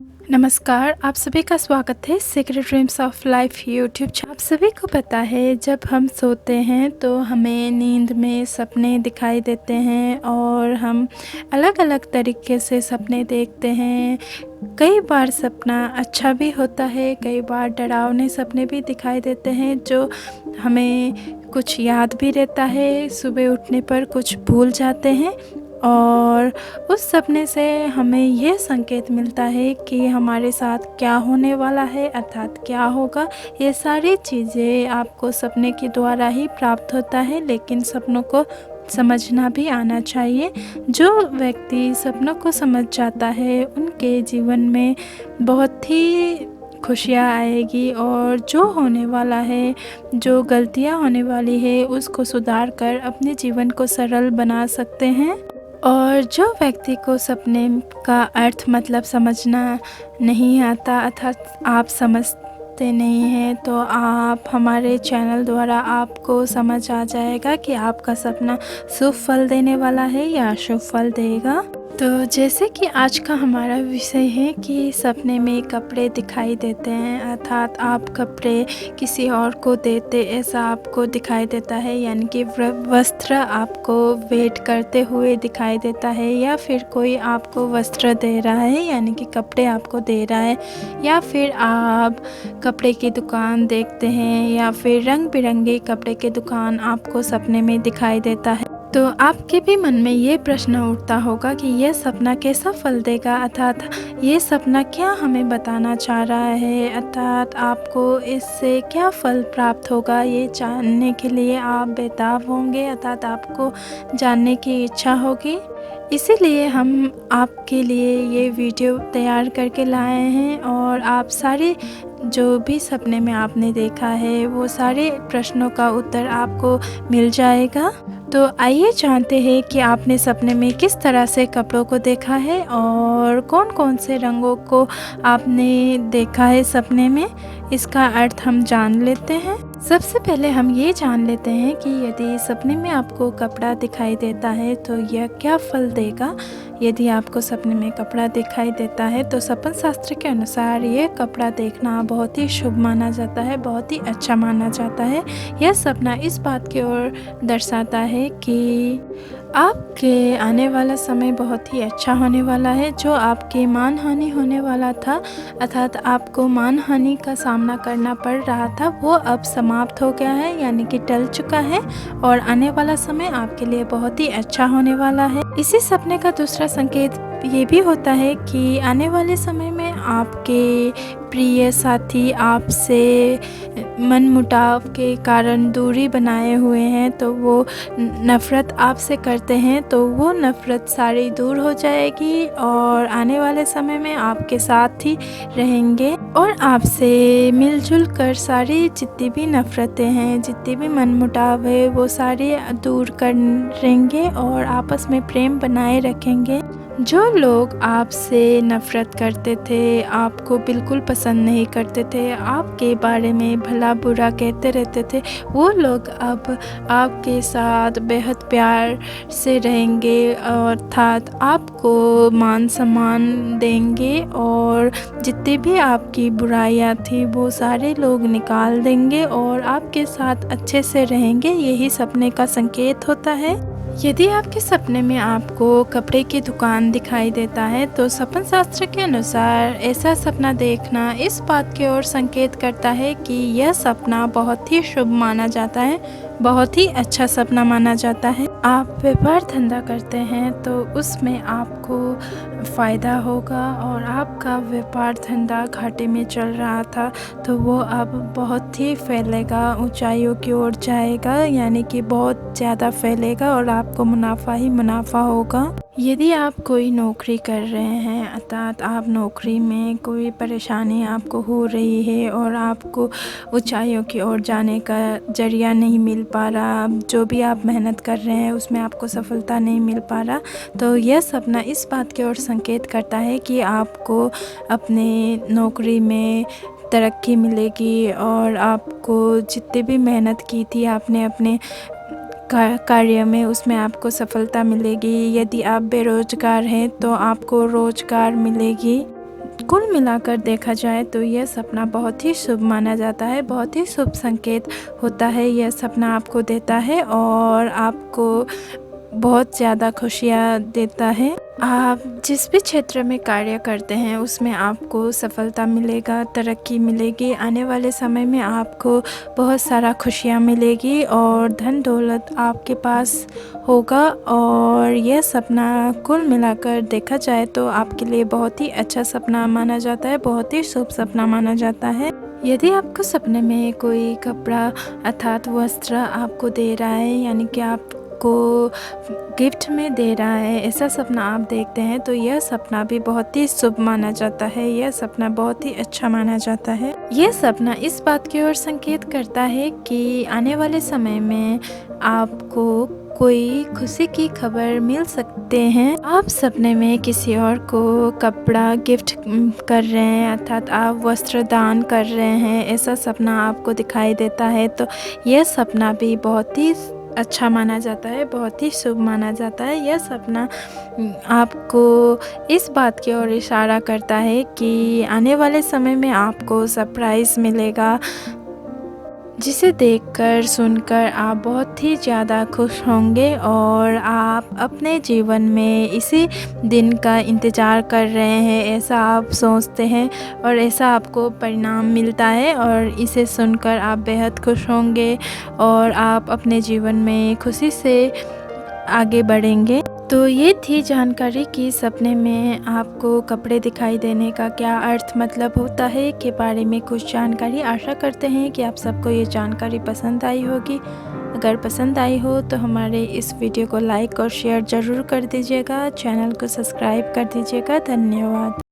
नमस्कार, आप सभी का स्वागत है secret dreams of life YouTube channel. आप सभी को पता है जब हम सोते हैं तो हमें नींद में सपने दिखाई देते हैं और हम अलग-अलग तरीके से सपने देखते हैं। कई बार सपना अच्छा भी होता है, कई बार डरावने सपने भी दिखाई देते हैं जो हमें कुछ याद भी रहता है, सुबह उठने पर कुछ भूल जाते हैं और उस सपने से हमें ये संकेत मिलता है कि हमारे साथ क्या होने वाला है, अर्थात क्या होगा। ये सारी चीज़ें आपको सपने के द्वारा ही प्राप्त होता है, लेकिन सपनों को समझना भी आना चाहिए। जो व्यक्ति सपनों को समझ जाता है उनके जीवन में बहुत ही खुशियाँ आएगी और जो होने वाला है, जो गलतियाँ होने वाली है उसको सुधार कर अपने जीवन को सरल बना सकते हैं। और जो व्यक्ति को सपने का अर्थ मतलब समझना नहीं आता, अर्थात आप समझते नहीं हैं, तो आप हमारे चैनल द्वारा आपको समझ आ जाएगा कि आपका सपना शुभ फल देने वाला है या अशुभ फल देगा। तो जैसे कि आज का हमारा विषय है कि सपने में कपड़े दिखाई देते हैं, अर्थात आप कपड़े किसी और को देते ऐसा आपको दिखाई देता है, यानी कि वस्त्र आपको वेट करते हुए दिखाई देता है, या फिर कोई आपको वस्त्र दे रहा है यानी कि कपड़े आपको दे रहा है, या फिर आप कपड़े की दुकान देखते हैं या फिर रंग बिरंगे कपड़े की दुकान आपको सपने में दिखाई देता है। तो आपके भी मन में ये प्रश्न उठता होगा कि यह सपना कैसा फल देगा, अर्थात ये सपना क्या हमें बताना चाह रहा है, अर्थात आपको इससे क्या फल प्राप्त होगा। ये जानने के लिए आप बेताब होंगे, अर्थात आपको जानने की इच्छा होगी। इसीलिए हम आपके लिए ये वीडियो तैयार करके लाए हैं और आप सारे जो भी सपने में आपने देखा है वो सारे प्रश्नों का उत्तर आपको मिल जाएगा। तो आइए जानते हैं कि आपने सपने में किस तरह से कपड़ों को देखा है और कौन कौन से रंगों को आपने देखा है सपने में। इसका अर्थ हम जान लेते हैं। सबसे पहले हम ये जान लेते हैं कि यदि सपने में आपको कपड़ा दिखाई देता है तो यह क्या फल देगा। यदि आपको सपने में कपड़ा दिखाई देता है तो सपन शास्त्र के अनुसार ये कपड़ा देखना बहुत ही शुभ माना जाता है, बहुत ही अच्छा माना जाता है। यह सपना इस बात की ओर दर्शाता है कि आपके आने वाला समय बहुत ही अच्छा होने वाला है। जो आपके मान हानि होने वाला था, अर्थात आपको मान हानि का सामना करना पड़ रहा था, वो अब समाप्त हो गया है, यानी कि टल चुका है और आने वाला समय आपके लिए बहुत ही अच्छा होने वाला है। इसी सपने का दूसरा संकेत ये भी होता है कि आने वाले समय में आपके प्रिय साथी आपसे मनमुटाव के कारण दूरी बनाए हुए हैं, तो वो नफ़रत आपसे करते हैं, तो वो नफ़रत सारी दूर हो जाएगी और आने वाले समय में आपके साथ ही रहेंगे और आपसे मिलजुल कर सारी जितनी भी नफ़रतें हैं, जितनी भी मनमुटाव है, वो सारे दूर करेंगे और आपस में प्रेम बनाए रखेंगे। जो लोग आपसे नफ़रत करते थे, आपको बिल्कुल पसंद नहीं करते थे, आपके बारे में भला बुरा कहते रहते थे, वो लोग अब आपके साथ बेहद प्यार से रहेंगे, अर्थात आपको मान सम्मान देंगे और जितनी भी आपकी बुराइयां थी वो सारे लोग निकाल देंगे और आपके साथ अच्छे से रहेंगे। यही सपने का संकेत होता है। यदि आपके सपने में आपको कपड़े की दुकान दिखाई देता है तो सपन शास्त्र के अनुसार ऐसा सपना देखना इस बात की ओर संकेत करता है कि यह सपना बहुत ही शुभ माना जाता है, बहुत ही अच्छा सपना माना जाता है। आप व्यापार धंधा करते हैं तो उसमें आपको फ़ायदा होगा और आपका व्यापार धंधा घाटे में चल रहा था तो वो अब बहुत ही फैलेगा, ऊंचाइयों की ओर जाएगा, यानी कि बहुत ज़्यादा फैलेगा और आपको मुनाफा ही मुनाफा होगा। यदि आप कोई नौकरी कर रहे हैं, अर्थात आप नौकरी में कोई परेशानी आपको हो रही है और आपको ऊंचाइयों की ओर जाने का जरिया नहीं मिल पा रहा, जो भी आप मेहनत कर रहे हैं उसमें आपको सफलता नहीं मिल पा रहा, तो यह सपना इस बात की ओर संकेत करता है कि आपको अपने नौकरी में तरक्की मिलेगी और आपको जितनी भी मेहनत की थी आपने अपने कार्य में, उसमें आपको सफलता मिलेगी। यदि आप बेरोजगार हैं तो आपको रोजगार मिलेगी। कुल मिलाकर देखा जाए तो यह सपना बहुत ही शुभ माना जाता है, बहुत ही शुभ संकेत होता है। यह सपना आपको देता है और आपको बहुत ज़्यादा खुशियाँ देता है। आप जिस भी क्षेत्र में कार्य करते हैं उसमें आपको सफलता मिलेगा, तरक्की मिलेगी। आने वाले समय में आपको बहुत सारा खुशियाँ मिलेगी और धन दौलत आपके पास होगा। और यह सपना कुल मिलाकर देखा जाए तो आपके लिए बहुत ही अच्छा सपना माना जाता है, बहुत ही शुभ सपना माना जाता है। यदि आपको सपने में कोई कपड़ा अर्थात वस्त्र आपको दे रहा है, यानी कि आपको गिफ्ट में दे रहा है, ऐसा सपना आप देखते हैं तो यह सपना भी बहुत ही शुभ माना जाता है, यह सपना बहुत ही अच्छा माना जाता है। यह सपना इस बात की ओर संकेत करता है कि आने वाले समय में आपको कोई खुशी की खबर मिल सकते हैं। आप सपने में किसी और को कपड़ा गिफ्ट कर रहे हैं, अर्थात आप वस्त्र दान कर रहे हैं, ऐसा सपना आपको दिखाई देता है तो यह सपना भी बहुत ही अच्छा माना जाता है, बहुत ही शुभ माना जाता है। यह सपना आपको इस बात की ओर इशारा करता है कि आने वाले समय में आपको सरप्राइज़ मिलेगा, जिसे देखकर सुनकर आप बहुत ही ज़्यादा खुश होंगे और आप अपने जीवन में इसी दिन का इंतज़ार कर रहे हैं, ऐसा आप सोचते हैं और ऐसा आपको परिणाम मिलता है और इसे सुनकर आप बेहद खुश होंगे और आप अपने जीवन में खुशी से आगे बढ़ेंगे। तो ये थी जानकारी कि सपने में आपको कपड़े दिखाई देने का क्या अर्थ मतलब होता है के बारे में कुछ जानकारी। आशा करते हैं कि आप सबको ये जानकारी पसंद आई होगी। अगर पसंद आई हो तो हमारे इस वीडियो को लाइक और शेयर ज़रूर कर दीजिएगा, चैनल को सब्सक्राइब कर दीजिएगा। धन्यवाद।